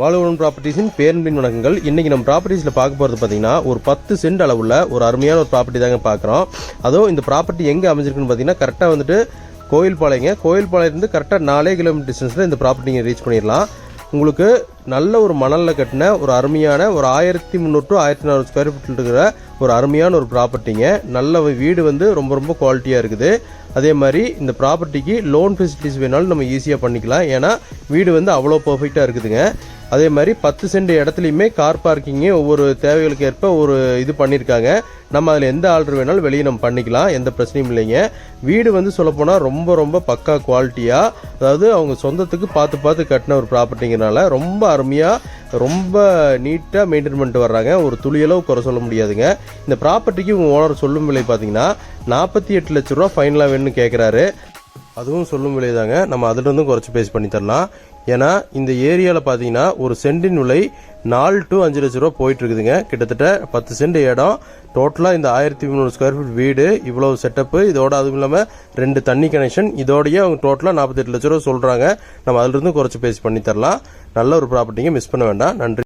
வாழுவன் ப்ராப்பர்ட்டிஸின் பேரன்பின் வணக்கங்கள். இன்றைக்கி நம்ம ப்ராப்பர்ட்டிஸில் பார்க்க போகிறது பார்த்தீங்கன்னா ஒரு 10 சென்ட் அளவுள்ள ஒரு அருமையான ஒரு ப்ராப்பர்ட்டி தாங்க பார்க்குறோம். அதுவும் இந்த ப்ராப்பர்ட்டி எங்கே அமைஞ்சிருக்குன்னு பார்த்தீங்கன்னா கரெக்டாக வந்துட்டு கோயில்பாளையத்துலேருந்து கரெக்டாக 4 கிலோமீட்டர் டிஸ்டன்ஸில் இந்த ப்ராப்பர்ட்டி நீங்கள் ரீச் பண்ணிடலாம். உங்களுக்கு நல்ல ஒரு மணலில் கட்டின ஒரு அருமையான ஒரு 1300 to 1400 ஸ்கொயர் ஃபீட் இருக்கிற ஒரு அருமையான ஒரு ப்ராப்பர்ட்டிங்க. நல்ல வீடு வந்து ரொம்ப குவாலிட்டியாக இருக்குது. அதே மாதிரி இந்த ப்ராப்பர்ட்டிக்கு லோன் ஃபெசிலிட்டிஸ் வேணாலும் நம்ம ஈஸியாக பண்ணிக்கலாம். ஏன்னா வீடு வந்து அவ்வளோ பர்ஃபெக்டாக இருக்குதுங்க. அதே மாதிரி 10 சென்ட் இடத்துலையுமே கார் பார்க்கிங்கு ஒவ்வொரு தேவைகளுக்கு ஏற்ப ஒரு இது பண்ணியிருக்காங்க. நம்ம அதில் எந்த ஆர்டர் வேணாலும் வெளியே நம்ம பண்ணிக்கலாம், எந்த பிரச்சனையும் இல்லைங்க. வீடு வந்து சொல்லப்போனால் ரொம்ப பக்கா குவாலிட்டியாக, அதாவது அவங்க சொந்தத்துக்கு பார்த்து கட்டின ஒரு ப்ராப்பர்ட்டிங்கிறனால ரொம்ப அருமையாக ரொம்ப நீட்டாக மெயின்டைன் பண்ணிட்டு வர்றாங்க. ஒரு துளியளவு குறை சொல்ல முடியாதுங்க. இந்த ப்ராப்பர்ட்டிக்கு உங்கள் ஓனர் சொல்லும் விலை பார்த்தீங்கன்னா 48 லட்ச ரூபா ஃபைனலாக வேணும்னு கேட்குறாரு. அதுவும் சொல்லும் விலை தாங்க. நம்ம அதிலிருந்தும் குறைச்சி பேசி பண்ணி தரலாம். ஏன்னா இந்த ஏரியாவில் பார்த்தீங்கன்னா ஒரு சென்டின் விலை 4 to 5 லட்ச ரூபா போயிட்டு இருக்குதுங்க. கிட்டத்தட்ட 10 சென்ட் இடம். டோட்டலாக இந்த 1300 ஸ்கொயர் ஃபீட் வீடு, இவ்வளவு செட்டப்பு, இதோட அதுவும் இல்லாமல் 2 தண்ணி கனெக்ஷன், இதோடய அவங்க டோட்டலாக 48 லட்ச ரூபா சொல்கிறாங்க. நம்ம அதிலிருந்து குறைச்சி பேசி பண்ணி தரலாம். நல்ல ஒரு ப்ராப்பர்ட்டிங்க, மிஸ் பண்ண வேண்டாம். நன்றி.